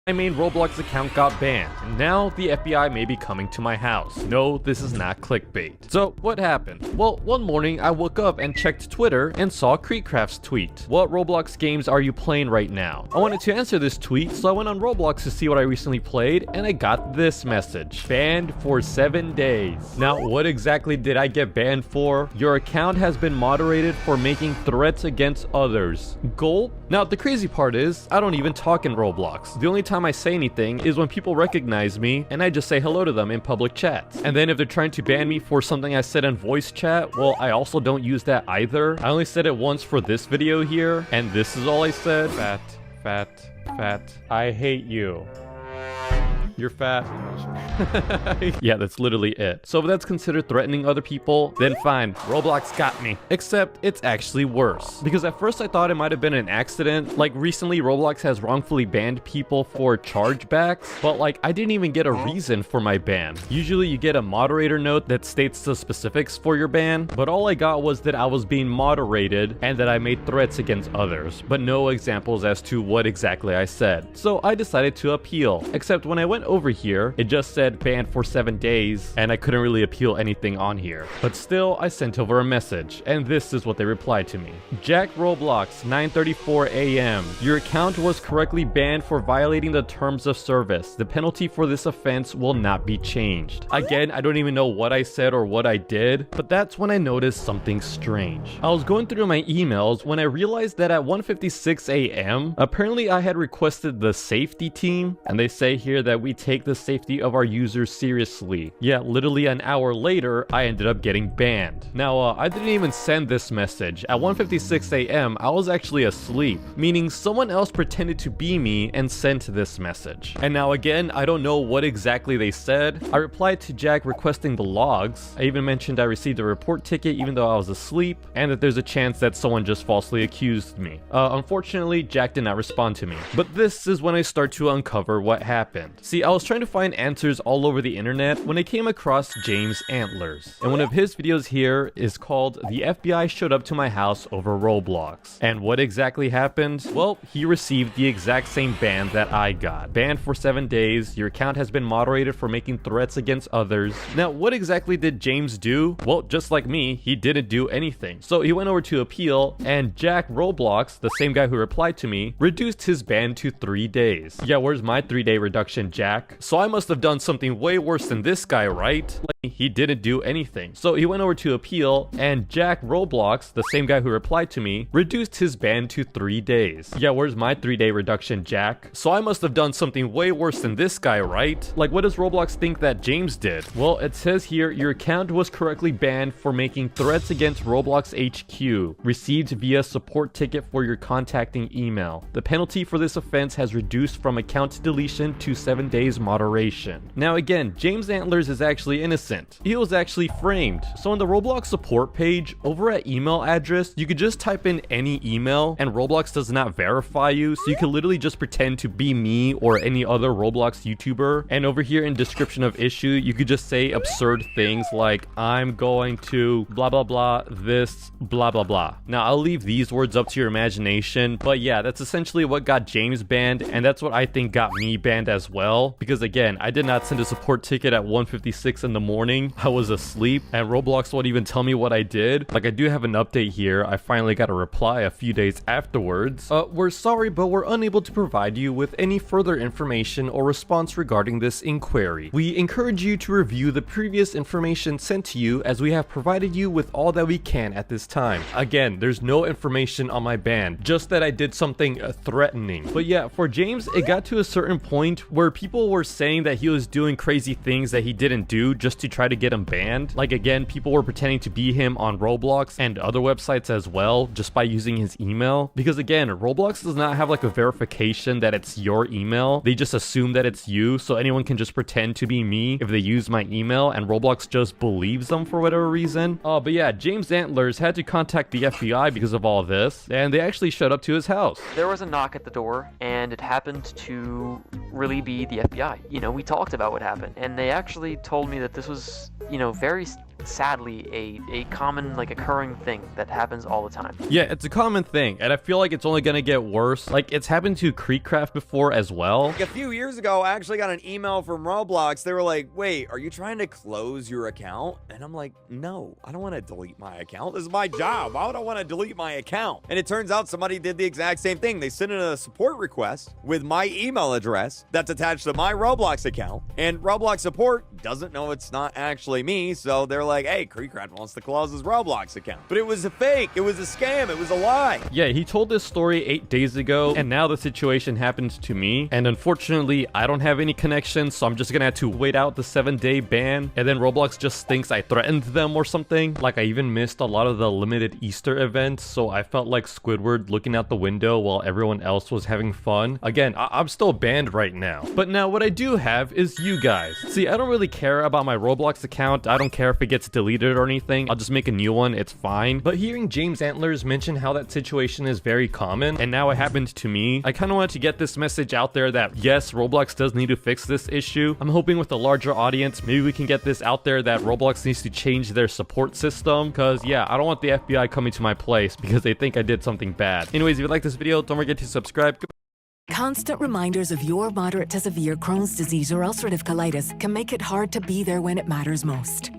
My main Roblox account got banned, and now the FBI may be coming to my house. No, this is not clickbait. So, what happened? Well, one morning I woke up and checked Twitter and saw Creekcraft's tweet. What Roblox games are you playing right now? I wanted to answer this tweet, so I went on Roblox to see what I recently played, and I got this message. Banned for 7 days. Now, what exactly did I get banned for? Your account has been moderated for making threats against others. Gulp? Now, the crazy part is, I don't even talk in Roblox. The only time I say anything is when people recognize me and I just say hello to them in public chats. And then if they're trying to ban me for something I said in voice chat, well, I also don't use that either. I only said it once for this video here, and this is all I said. Fat, fat, fat. I hate you. You're fat. Yeah, that's literally it. So if that's considered threatening other people, then fine, Roblox got me. Except it's actually worse. Because at first I thought it might have been an accident. Like recently Roblox has wrongfully banned people for chargebacks, but like I didn't even get a reason for my ban. Usually you get a moderator note that states the specifics for your ban, but all I got was that I was being moderated and that I made threats against others, but no examples as to what exactly I said. So I decided to appeal, except when I went over here, it just said banned for 7 days, and I couldn't really appeal anything on here. But still, I sent over a message, and this is what they replied to me. Jack Roblox, 9:34 a.m. Your account was correctly banned for violating the terms of service. The penalty for this offense will not be changed. Again, I don't even know what I said or what I did, but that's when I noticed something strange. I was going through my emails when I realized that at 1:56 a.m., apparently I had requested the safety team, and they say here that we take the safety of our users seriously. Yeah, literally an hour later, I ended up getting banned. Now, I didn't even send this message. At 1:56 a.m., I was actually asleep, meaning someone else pretended to be me and sent this message. And now again, I don't know what exactly they said. I replied to Jack requesting the logs. I even mentioned I received a report ticket even though I was asleep, and that there's a chance that someone just falsely accused me. Unfortunately, Jack did not respond to me. But this is when I start to uncover what happened. See, I was trying to find answers all over the internet when I came across James Antlers. And one of his videos here is called "The FBI Showed Up to My House Over Roblox." And what exactly happened? Well, he received the exact same ban that I got. Banned for 7 days, your account has been moderated for making threats against others. Now, what exactly did James do? Well, just like me, he didn't do anything. So he went over to appeal, and Jack Roblox, the same guy who replied to me, reduced his ban to 3 days. Yeah, where's my 3-day reduction, Jack? So I must have done something way worse than this guy, right? Like, he didn't do anything. So he went over to appeal, and Jack Roblox, the same guy who replied to me, reduced his ban to 3 days. Yeah, where's my 3-day reduction, Jack? So I must have done something way worse than this guy, right? Like, what does Roblox think that James did? Well, it says here, your account was correctly banned for making threats against Roblox HQ, received via support ticket for your contacting email. The penalty for this offense has reduced from account deletion to 7 days moderation. Now again, James Antlers is actually innocent. He was actually framed. So on the Roblox support page, over at email address, you could just type in any email and Roblox does not verify you. So you can literally just pretend to be me or any other Roblox YouTuber. And over here in description of issue, you could just say absurd things like, I'm going to blah blah blah this blah blah blah. Now I'll leave these words up to your imagination, but yeah, that's essentially what got James banned, and that's what I think got me banned as well. Because again, I did not send a support ticket at 1:56 in the morning. I was asleep, and Roblox won't even tell me what I did. Like, I do have an update here. I finally got a reply a few days afterwards. We're sorry, but we're unable to provide you with any further information or response regarding this inquiry. We encourage you to review the previous information sent to you, as we have provided you with all that we can at this time. Again, there's no information on my ban, just that I did something threatening. But yeah, for James, it got to a certain point where people were saying that he was doing crazy things that he didn't do just to try to get him banned. Like again, people were pretending to be him on Roblox and other websites as well, just by using his email. Because again, Roblox does not have like a verification that it's your email. They just assume that it's you, so anyone can just pretend to be me if they use my email, and Roblox just believes them for whatever reason. But yeah, James Antlers had to contact the FBI because of all this, and they actually showed up to his house. There was a knock at the door, and it happened to really be the FBI. You know, we talked about what happened, and they actually told me that this was, you know, very sadly a common, like, occurring thing that happens all the time. Yeah, it's a common thing, and I feel like it's only gonna get worse. Like, it's happened to Creekcraft before as well. Like a few years ago, I actually got an email from Roblox. They were like, wait, are you trying to close your account? And I'm like, no, I don't want to delete my account. This is my job. Why would I want to delete my account? And it turns out somebody did the exact same thing. They sent in a support request with my email address that's attached to my Roblox account. And Roblox support doesn't know it's not actually me. So they're like, hey, Creekcraft wants to close his Roblox account. But it was a fake. It was a scam. It was a lie. Yeah, he told this story 8 days ago, and now the situation happened to me. And unfortunately, I don't have any connections, so I'm just gonna have to wait out the 7-day ban. And then Roblox just thinks I threatened them or something. Like, I even missed a lot of the limited Easter events, so I felt like Squidward looking out the window while everyone else was having fun. Again, I'm still banned right now. But now what I do have is you guys. See, I don't really care about my Roblox account. I don't care if it gets deleted or anything. I'll just make a new one. It's fine. But hearing James Antlers mention how that situation is very common, and now it happened to me, I kind of wanted to get this message out there that yes, Roblox does need to fix this issue. I'm hoping with a larger audience, maybe we can get this out there that Roblox needs to change their support system, because yeah, I don't want the FBI coming to my place because they think I did something bad. Anyways, if you like this video, don't forget to subscribe. Constant reminders of your moderate to severe Crohn's disease or ulcerative colitis can make it hard to be there when it matters most.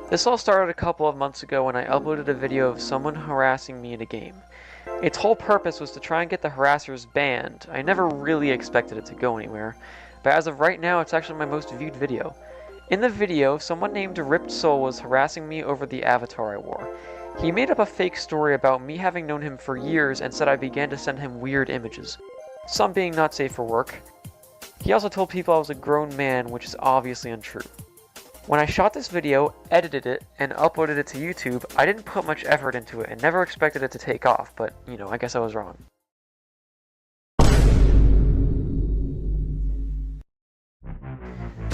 This all started a couple of months ago when I uploaded a video of someone harassing me in a game. Its whole purpose was to try and get the harassers banned. I never really expected it to go anywhere, but as of right now it's actually my most viewed video. In the video, someone named Ripped Soul was harassing me over the avatar I wore. He made up a fake story about me having known him for years and said I began to send him weird images, some being not safe for work. He also told people I was a grown man, which is obviously untrue. When I shot this video, edited it, and uploaded it to YouTube, I didn't put much effort into it and never expected it to take off, but, you know, I guess I was wrong.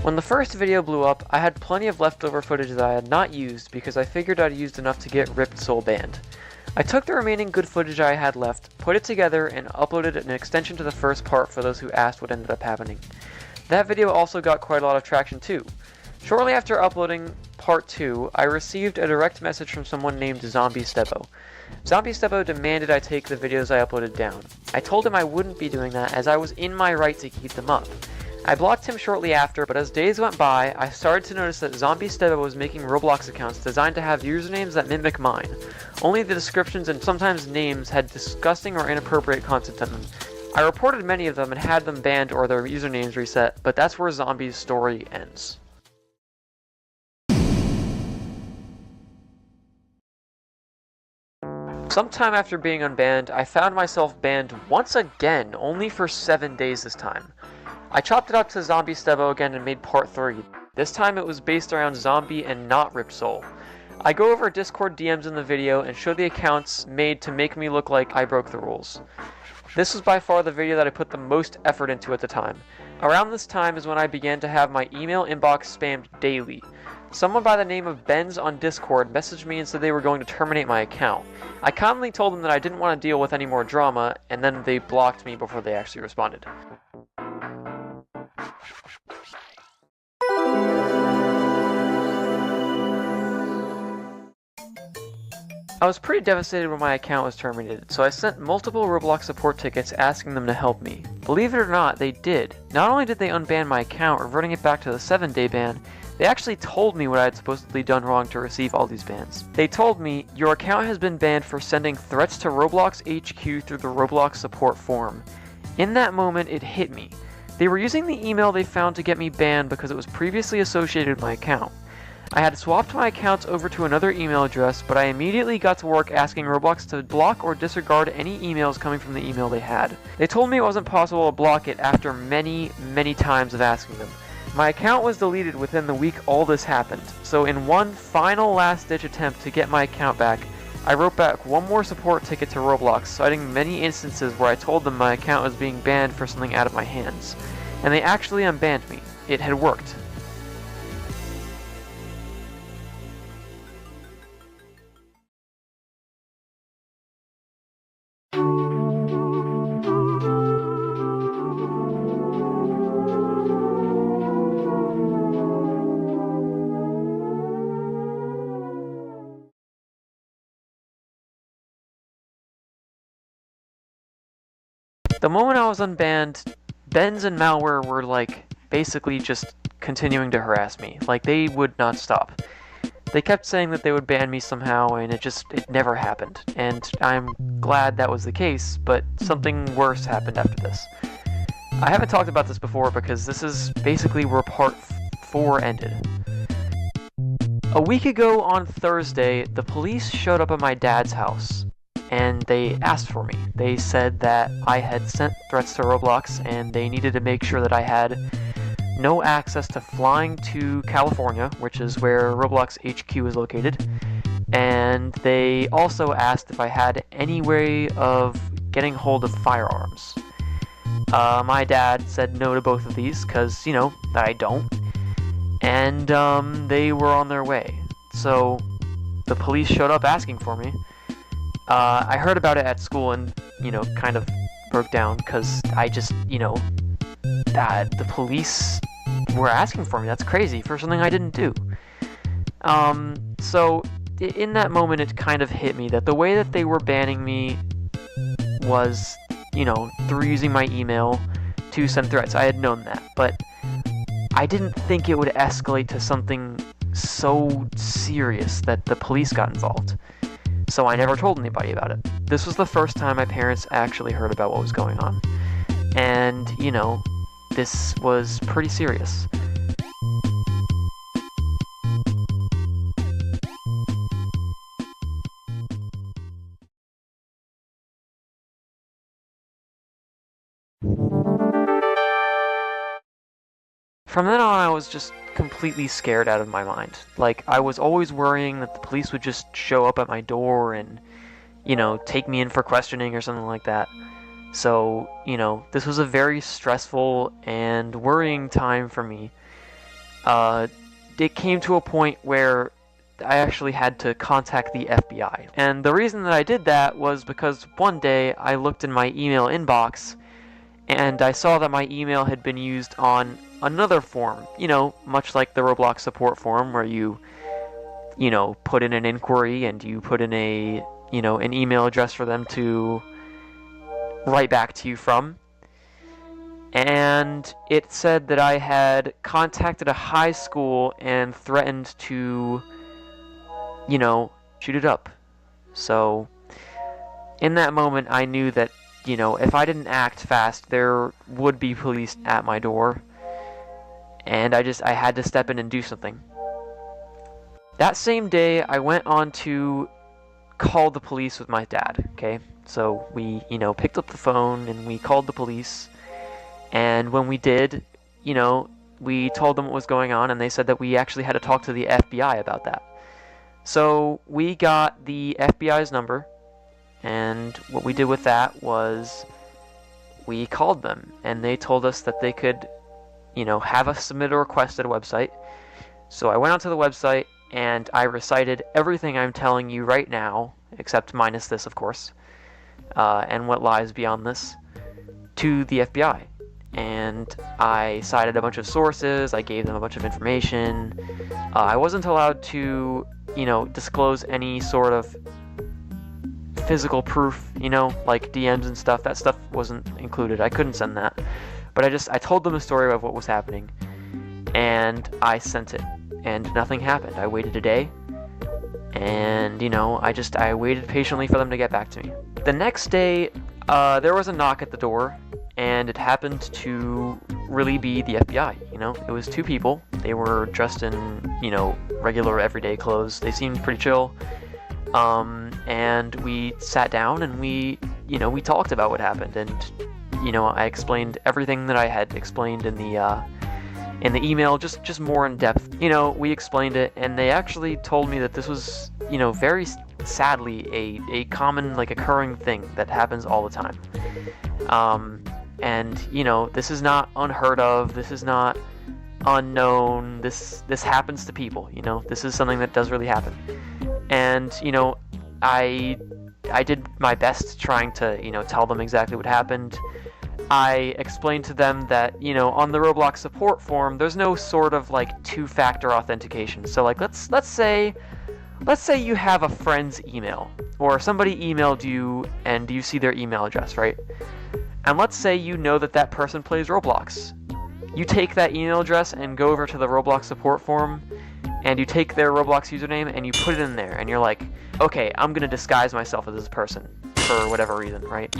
When the first video blew up, I had plenty of leftover footage that I had not used because I figured I'd used enough to get Ripped Soul banned. I took the remaining good footage I had left, put it together, and uploaded an extension to the first part for those who asked what ended up happening. That video also got quite a lot of traction too. Shortly after uploading part 2, I received a direct message from someone named Zombie Stebo. Zombie Stebo demanded I take the videos I uploaded down. I told him I wouldn't be doing that as I was in my right to keep them up. I blocked him shortly after, but as days went by, I started to notice that Zombie Stebo was making Roblox accounts designed to have usernames that mimic mine. Only the descriptions and sometimes names had disgusting or inappropriate content in them. I reported many of them and had them banned or their usernames reset, but that's where Zombie's story ends. Sometime after being unbanned, I found myself banned once again, only for 7 days this time. I chopped it up to Zombie Stebo again and made part 3. This time it was based around Zombie and not Ripped Soul. I go over Discord DMs in the video and show the accounts made to make me look like I broke the rules. This was by far the video that I put the most effort into at the time. Around this time is when I began to have my email inbox spammed daily. Someone by the name of Benz on Discord messaged me and said they were going to terminate my account. I calmly told them that I didn't want to deal with any more drama, and then they blocked me before they actually responded. I was pretty devastated when my account was terminated, so I sent multiple Roblox support tickets asking them to help me. Believe it or not, they did. Not only did they unban my account, reverting it back to the 7-day ban, they actually told me what I had supposedly done wrong to receive all these bans. They told me, your account has been banned for sending threats to Roblox HQ through the Roblox support forum. In that moment, it hit me. They were using the email they found to get me banned because it was previously associated with my account. I had swapped my accounts over to another email address, but I immediately got to work asking Roblox to block or disregard any emails coming from the email they had. They told me it wasn't possible to block it after many times of asking them. My account was deleted within the week all this happened, so in one final last-ditch attempt to get my account back, I wrote back one more support ticket to Roblox, citing many instances where I told them my account was being banned for something out of my hands. And they actually unbanned me. It had worked. The moment I was unbanned, Benz and Malware were like basically just continuing to harass me. Like they would not stop. They kept saying that they would ban me somehow and it never happened. And I'm glad that was the case, but something worse happened after this. I haven't talked about this before because this is basically where part 4 ended. A week ago on Thursday, the police showed up at my dad's house. And they asked for me. They said that I had sent threats to Roblox and they needed to make sure that I had no access to flying to California, which is where Roblox HQ is located. And they also asked if I had any way of getting hold of firearms. My dad said no to both of these because, you know, I don't. And they were on their way. So the police showed up asking for me. I heard about it at school and, you know, kind of broke down because I just, you know, the police were asking for me. That's crazy for something I didn't do. So in that moment, it kind of hit me that the way that they were banning me was, you know, through using my email to send threats. I had known that, but I didn't think it would escalate to something so serious that the police got involved. So I never told anybody about it. This was the first time my parents actually heard about what was going on. And, this was pretty serious. From then on, I was just completely scared out of my mind. Like, I was always worrying that the police would just show up at my door and, take me in for questioning or something like that. So, this was a very stressful and worrying time for me. It came to a point where I actually had to contact the FBI. And the reason that I did that was because one day I looked in my email inbox and I saw that my email had been used on another form, much like the Roblox support form where you, put in an inquiry and you put in an email address for them to write back to you from. And it said that I had contacted a high school and threatened to, shoot it up. So, in that moment, I knew that, if I didn't act fast, there would be police at my door. And I had to step in and do something. That same day, I went on to call the police with my dad, okay? So we, picked up the phone and we called the police. And when we did, we told them what was going on and they said that we actually had to talk to the FBI about that. So we got the FBI's number, and what we did with that was we called them and they told us that they could have us submit a request at a website. So I went onto the website and I recited everything I'm telling you right now, except minus this, of course, and what lies beyond this, to the FBI. And I cited a bunch of sources, I gave them a bunch of information. I wasn't allowed to, disclose any sort of physical proof, like DMs and stuff. That stuff wasn't included. I couldn't send that. But I told them the story of what was happening, and I sent it, and nothing happened. I waited a day, and, I waited patiently for them to get back to me. The next day, there was a knock at the door, and it happened to really be the FBI, It was two people. They were dressed in, regular everyday clothes. They seemed pretty chill. And we sat down and we talked about what happened, and I explained everything that I had explained in the email, just more in depth. We explained it, and they actually told me that this was, very sadly a common, occurring thing that happens all the time. And this is not unheard of. This is not unknown. This happens to people. This is something that does really happen. And I did my best trying to tell them exactly what happened. I explained to them that on the Roblox support form there's no sort of two-factor authentication. So let's say you have a friend's email, or somebody emailed you and you see their email address, right? And let's say that person plays Roblox. You take that email address and go over to the Roblox support forum, and you take their Roblox username and you put it in there, and you're like, okay, I'm gonna disguise myself as this person for whatever reason, right?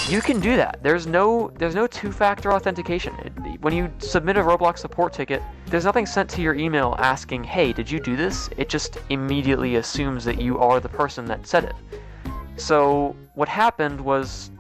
You can do that. There's no two-factor authentication. When you submit a Roblox support ticket, there's nothing sent to your email asking, hey, did you do this? It just immediately assumes that you are the person that said it. So what happened was,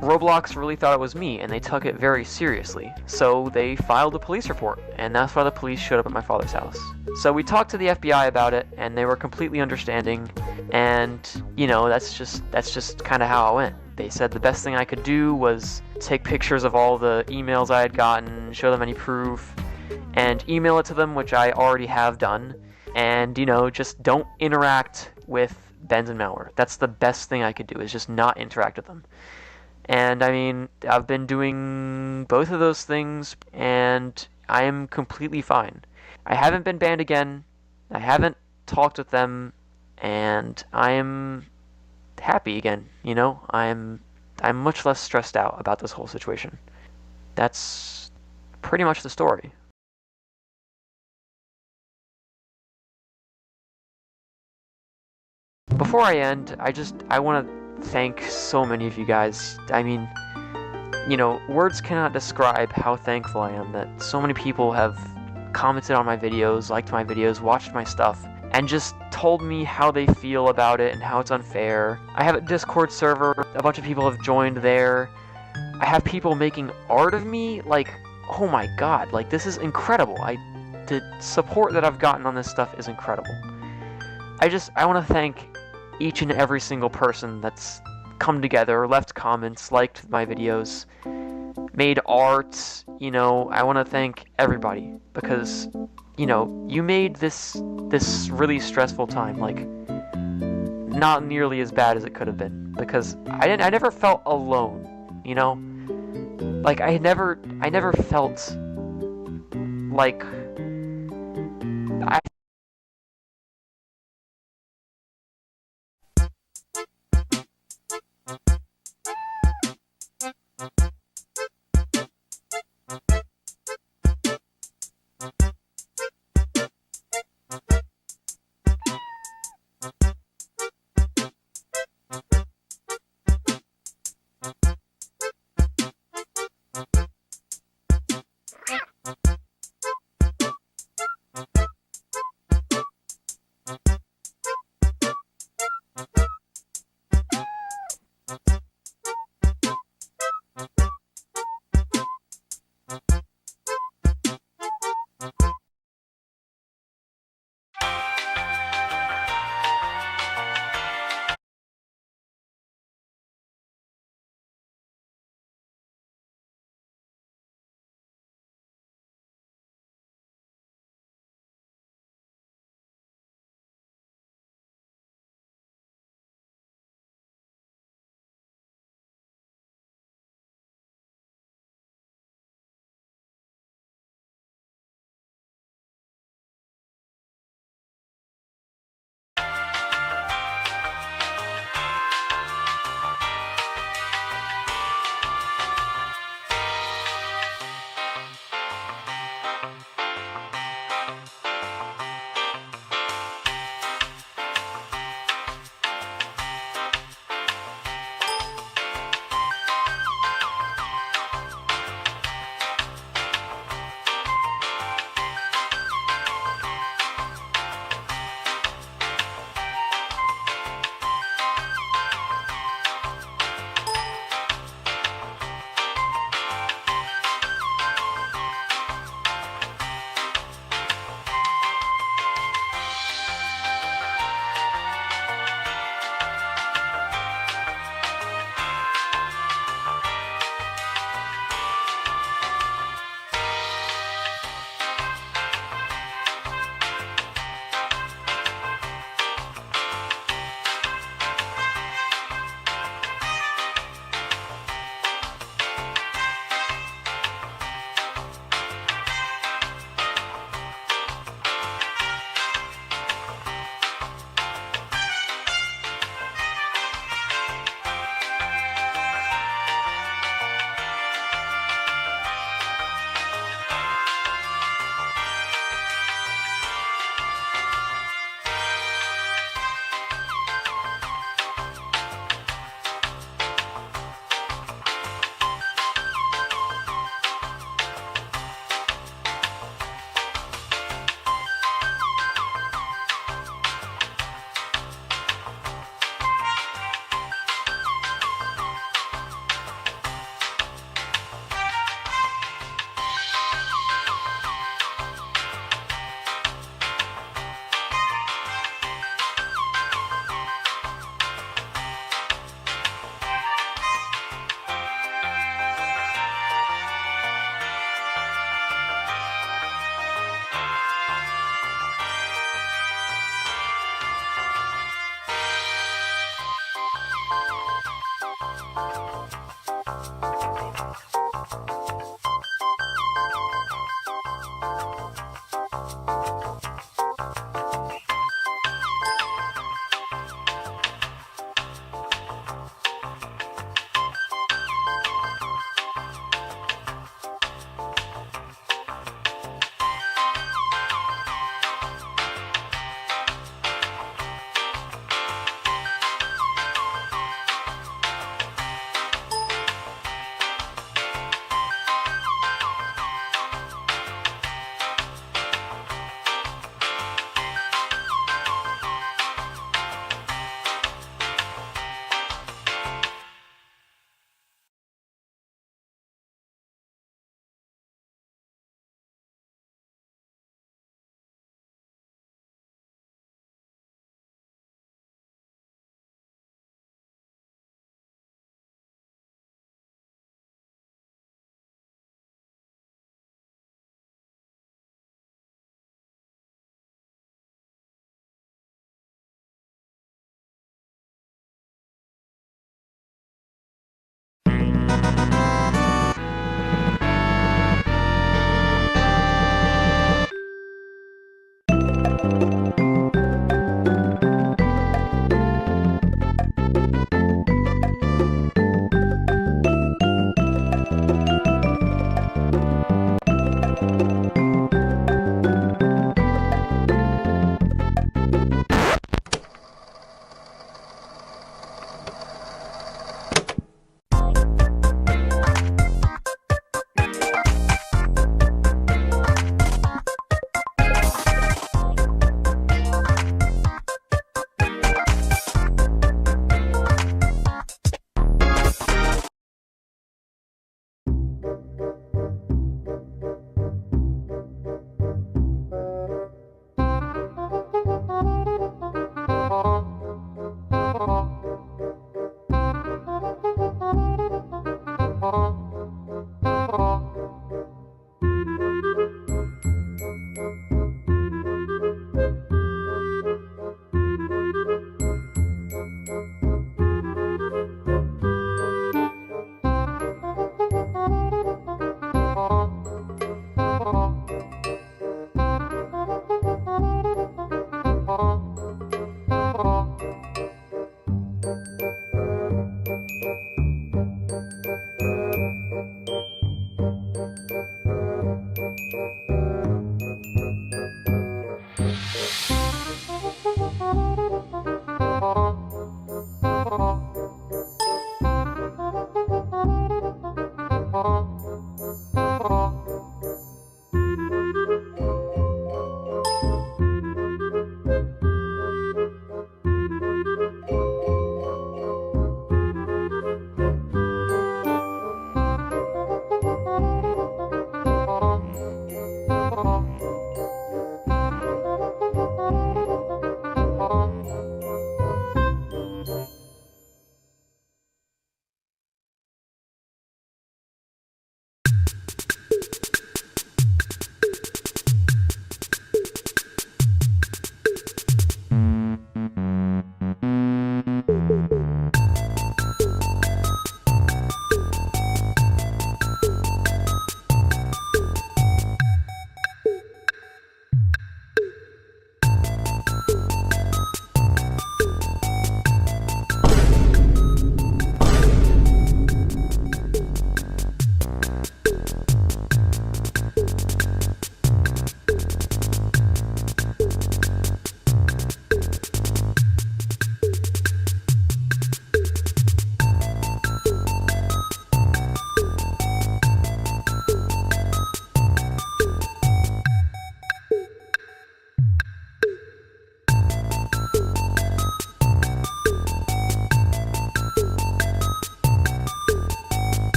Roblox really thought it was me, and they took it very seriously. So they filed a police report, and that's why the police showed up at my father's house. So we talked to the FBI about it, and they were completely understanding, and, that's just kind of how it went. They said the best thing I could do was take pictures of all the emails I had gotten, show them any proof, and email it to them, which I already have done, and, just don't interact with Benz and Malware. That's the best thing I could do, is just not interact with them. And I've been doing both of those things, and I am completely fine. I haven't been banned again, I haven't talked with them, and I am happy again, I'm much less stressed out about this whole situation. That's pretty much the story. before I end, I want to thank so many of you guys. I mean, you know, words cannot describe how thankful I am that so many people have commented on my videos, liked my videos, watched my stuff, and just told me how they feel about it and how it's unfair. I have a Discord server, a bunch of people have joined there. I have people making art of me, like, oh my god, like, this is incredible. The support that I've gotten on this stuff is incredible. I want to thank each and every single person that's come together, left comments, liked my videos, made art, you know. I want to thank everybody because, you know, you made this really stressful time, like, not nearly as bad as it could have been, because I never felt alone, you know? Like, I never felt like I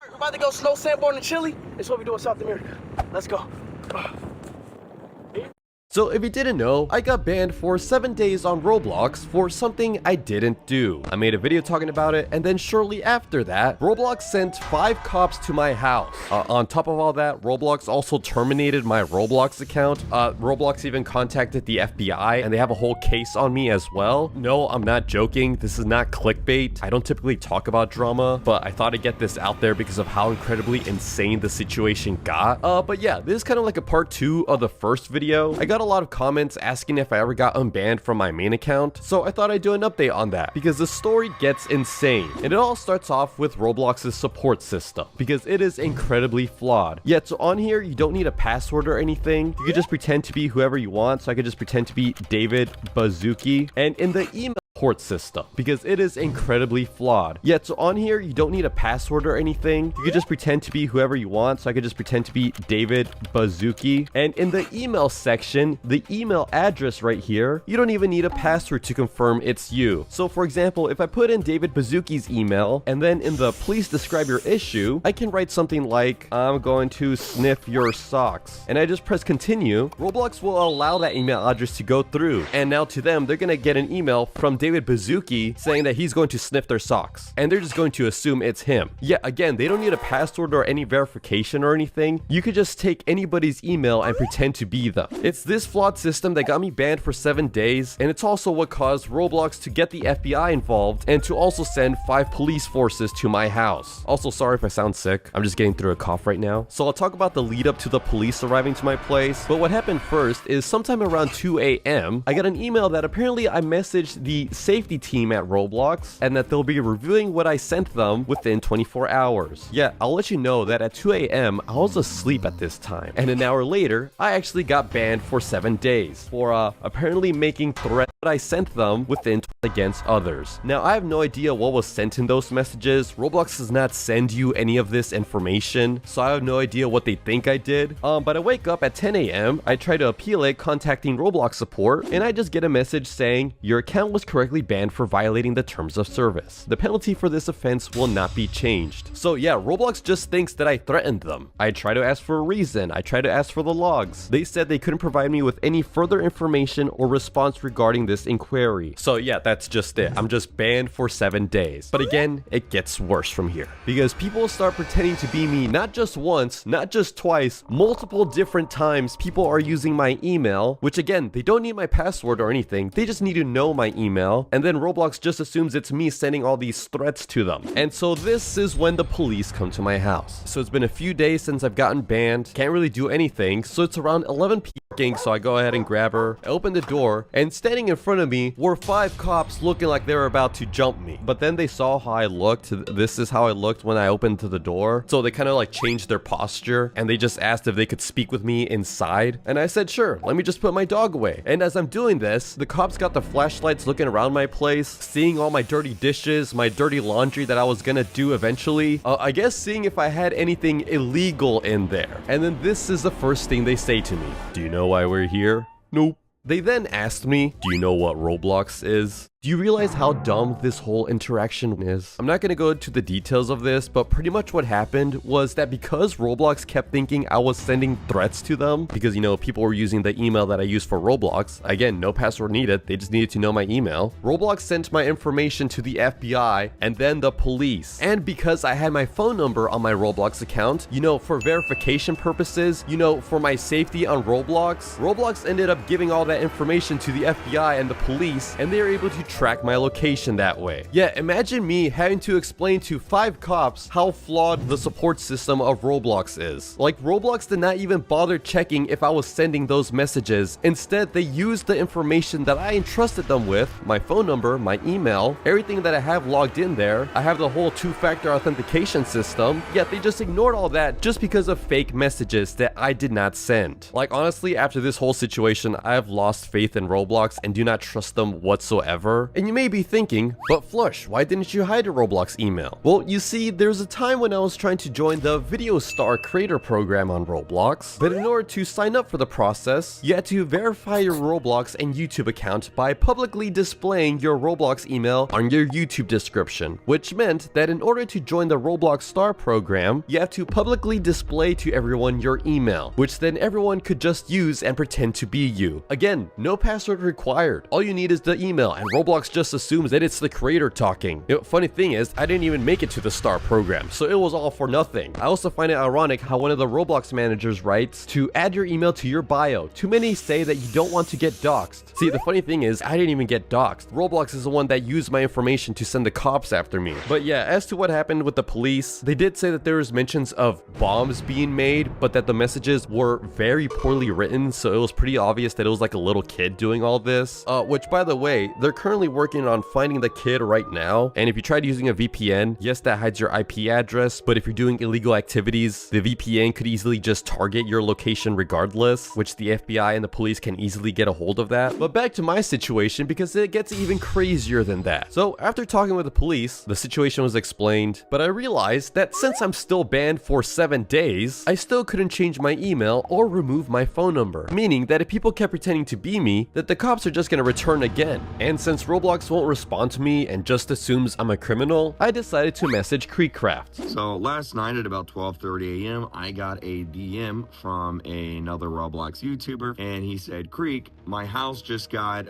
We're about to go snow sandboarding in Chile. It's what we do in South America. Let's go. So if you didn't know, I got banned for 7 days on Roblox for something I didn't do. I made a video talking about it, and then shortly after that, Roblox sent 5 cops to my house. On top of all that, Roblox also terminated my Roblox account. Roblox even contacted the FBI, and they have a whole case on me as well. No, I'm not joking. This is not clickbait. I don't typically talk about drama, but I thought I'd get this out there because of how incredibly insane the situation got. But yeah, this is kind of like a part 2 of the first video. I got a lot of comments asking if I ever got unbanned from my main account, so I thought I'd do an update on that because the story gets insane. And it all starts off with Roblox's support system because it is incredibly flawed. Yet so on here, you don't need a password or anything. You can just pretend to be whoever you want, so I could just pretend to be David Bazuki. And in the email support system because it is incredibly flawed. Yet so on here, you don't need a password or anything. You could just pretend to be whoever you want, so I could just pretend to be David Bazuki. And in the email section, the email address right here, you don't even need a password to confirm it's you. So for example, if I put in David Bazuki's email and then in the please describe your issue, I can write something like, I'm going to sniff your socks, and I just press continue. Roblox will allow that email address to go through, and now to them, they're gonna get an email from David Bazuki saying that he's going to sniff their socks, and they're just going to assume it's him. Yeah, again, they don't need a password or any verification or anything. You could just take anybody's email and pretend to be them. It's this flawed system that got me banned for 7 days, and it's also what caused Roblox to get the FBI involved and to also send 5 police forces to my house. Also, sorry if I sound sick. I'm just getting through a cough right now. So I'll talk about the lead up to the police arriving to my place. But what happened first is sometime around 2 a.m., I got an email that apparently I messaged the safety team at Roblox and that they'll be reviewing what I sent them within 24 hours. Yeah, I'll let you know that at 2 a.m. I was asleep at this time. And an hour later, I actually got banned for 7 days for apparently making threats that I sent them within against others. Now, I have no idea what was sent in those messages. Roblox does not send you any of this information, so I have no idea what they think I did. But I wake up at 10 a.m. I try to appeal it, contacting Roblox support, and I just get a message saying your account was correctly banned for violating the terms of service. The penalty for this offense will not be changed. So yeah, Roblox just thinks that I threatened them. I try to ask for a reason. I try to ask for the logs. They said they couldn't provide me with any further information or response regarding this inquiry. So yeah, that's just it. I'm just banned for 7 days. But again, it gets worse from here because people start pretending to be me not just once, not just twice, multiple different times. People are using my email, which again, they don't need my password or anything. They just need to know my email. And then Roblox just assumes it's me sending all these threats to them. And so this is when the police come to my house. So it's been a few days since I've gotten banned. Can't really do anything. So it's around 11 p.m. So I go ahead and grab her. I open the door, and standing in front of me were 5 cops looking like they were about to jump me. But then they saw how I looked. This is how I looked when I opened to the door. So they kind of like changed their posture, and they just asked if they could speak with me inside. And I said, sure, let me just put my dog away. And as I'm doing this, the cops got the flashlights looking around my place, seeing all my dirty dishes, my dirty laundry that I was gonna do eventually. I guess seeing if I had anything illegal in there. And then this is the first thing they say to me. Do you know why we're here? Nope. They then asked me, do you know what Roblox is? Do you realize how dumb this whole interaction is? I'm not going to go into the details of this, but pretty much what happened was that because Roblox kept thinking I was sending threats to them, because, you know, people were using the email that I used for Roblox. Again, no password needed. They just needed to know my email. Roblox sent my information to the FBI and then the police. And because I had my phone number on my Roblox account, you know, for verification purposes, you know, for my safety on Roblox, Roblox ended up giving all that information to the FBI and the police, and they were able to track my location that way. Yeah, imagine me having to explain to 5 cops how flawed the support system of Roblox is. Like, Roblox did not even bother checking if I was sending those messages. Instead, they used the information that I entrusted them with, my phone number, my email, everything that I have logged in there. I have the whole 2-factor authentication system, yet they just ignored all that just because of fake messages that I did not send. Like, honestly, after this whole situation, I have lost faith in Roblox and do not trust them whatsoever. number. And you may be thinking, but Flush, why didn't you hide a Roblox email? Well, you see, there's a time when I was trying to join the Video Star Creator program on Roblox, but in order to sign up for the process, you had to verify your Roblox and YouTube account by publicly displaying your Roblox email on your YouTube description, which meant that in order to join the Roblox Star program, you have to publicly display to everyone your email, which then everyone could just use and pretend to be you. Again, no password required. All you need is the email, and Roblox just assumes that it's the creator talking. Funny thing is, I didn't even make it to the Star program, so it was all for nothing. I also find it ironic how one of the Roblox managers writes to add your email to your bio. Too many say that you don't want to get doxxed. See, the funny thing is, I didn't even get doxxed. Roblox is the one that used my information to send the cops after me. But yeah, as to what happened with the police, they did say that there was mentions of bombs being made, but that the messages were very poorly written, so it was pretty obvious that it was like a little kid doing all this. Which, by the way, they're currently working on finding the kid right now, and if you tried using a VPN, yes, that hides your IP address, but if you're doing illegal activities, the VPN could easily just target your location regardless, which the FBI and the police can easily get a hold of that. But back to my situation, because it gets even crazier than that. So after talking with the police, the situation was explained, but I realized that since I'm still banned for 7 days, I still couldn't change my email or remove my phone number, meaning that if people kept pretending to be me, that the cops are just gonna return again. And since Roblox won't respond to me and just assumes I'm a criminal, I decided to message Creekcraft. So last night at about 12:30 a.m., I got a DM from another Roblox YouTuber, and he said, Creek, my house just got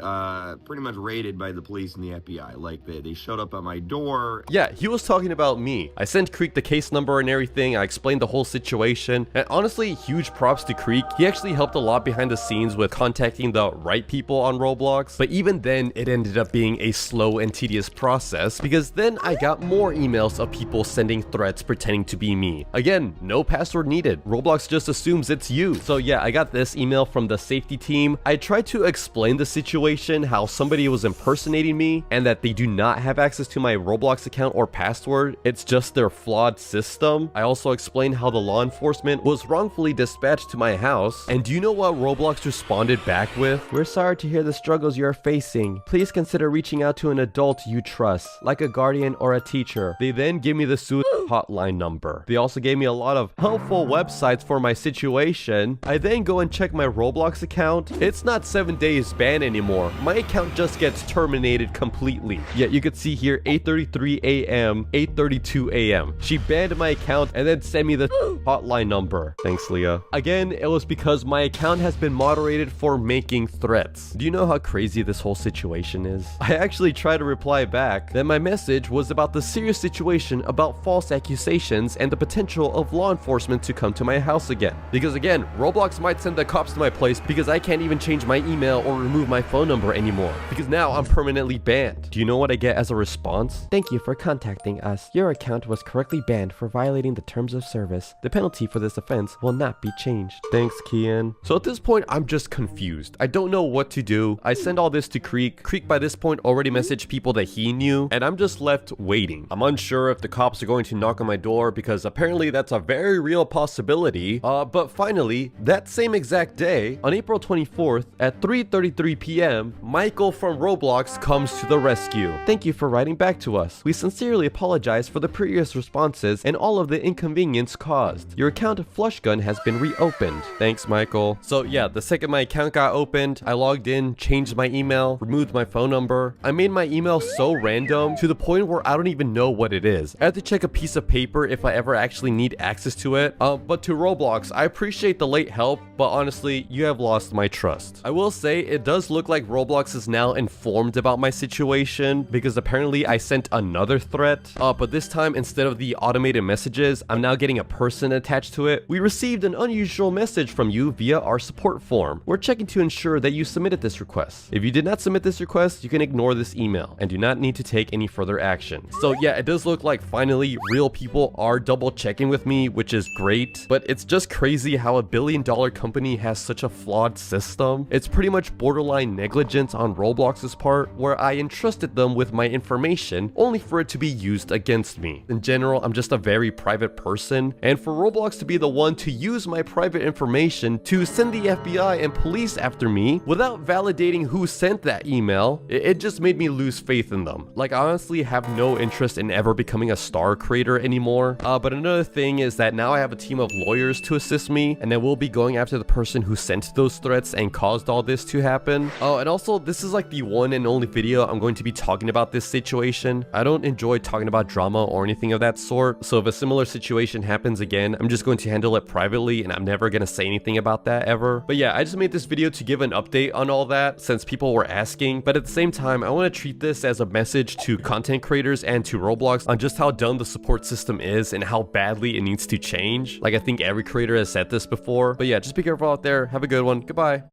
pretty much raided by the police and the FBI. Like, they showed up at my door. Yeah, he was talking about me. I sent Creek the case number and everything. I explained the whole situation. And honestly, huge props to Creek. He actually helped a lot behind the scenes with contacting the right people on Roblox. But even then, it ended up being a slow and tedious process, because then I got more emails of people sending threats pretending to be me. Again, no password needed. Roblox just assumes it's you. So yeah, I got this email from the safety team. I tried to explain the situation, how somebody was impersonating me, and that they do not have access to my Roblox account or password. It's just their flawed system. I also explained how the law enforcement was wrongfully dispatched to my house. And do you know what Roblox responded back with? We're sorry to hear the struggles you're facing. Please consider reaching out to an adult you trust, like a guardian or a teacher. They then gave me the suit hotline number. They also gave me a lot of helpful websites for my situation. I then go and check my Roblox account. It's not 7 days ban anymore. My account just gets terminated completely. Yet you could see here 8:33 a.m., 8:32 a.m. She banned my account and then sent me the hotline number. Thanks, Leah. Again, it was because my account has been moderated for making threats. Do you know how crazy this whole situation is? I actually tried to reply back that my message was about the serious situation about false accusations and the potential of law enforcement to come to my house again. Because again, Roblox might send the cops to my place because I can't even change my email or remove my phone number anymore, because now I'm permanently banned. Do you know what I get as a response? Thank you for contacting us. Your account was correctly banned for violating the terms of service. The penalty for this offense will not be changed. Thanks, Kian. So at this point, I'm just confused. I don't know what to do. I send all this to Creek. Creek by this point already messaged people that he knew, and I'm just left waiting. I'm unsure if the cops are going to knock on my door, because apparently that's a very real possibility. But finally, that same exact day, on April 24th at 3:33 p.m., Michael from Roblox comes to the rescue. Thank you for writing back to us. We sincerely apologize for the previous responses and all of the inconvenience caused. Your account of Flushgun has been reopened. Thanks, Michael. So yeah, the second my account got opened, I logged in, changed my email, removed my phone number. I made my email so random to the point where I don't even know what it is. I have to check a piece of paper if I ever actually need access to it. But to Roblox, I appreciate the late help, but honestly, you have lost my trust. I will say it does look like Roblox is now informed about my situation, because apparently I sent another threat, but this time instead of the automated messages, I'm now getting a person attached to it. We received an unusual message from you via our support form. We're checking to ensure that you submitted this request. If you did not submit this request, you can ignore this email and do not need to take any further action. So yeah, it does look like finally real people are double checking with me, which is great, but it's just crazy how $1 billion company has such a flawed system. It's pretty much borderline negligence on Roblox's part, where I entrusted them with my information only for it to be used against me. In general, I'm just a very private person, and for Roblox to be the one to use my private information to send the FBI and police after me without validating who sent that email, it just made me lose faith in them. Like, I honestly have no interest in ever becoming a star creator anymore. But another thing is that now I have a team of lawyers to assist me, and then we'll be going after the person who sent those threats and caused all this to happen. Oh, and also, this is like the one and only video I'm going to be talking about this situation. I don't enjoy talking about drama or anything of that sort, so if a similar situation happens again, I'm just going to handle it privately, and I'm never gonna say anything about that ever. But yeah, I just made this video to give an update on all that since people were asking, but at the same time, I want to treat this as a message to content creators and to Roblox on just how dumb the support system is and how badly it needs to change. Like, I think every creator has said this before. But yeah, just be careful out there. Have a good one. Goodbye.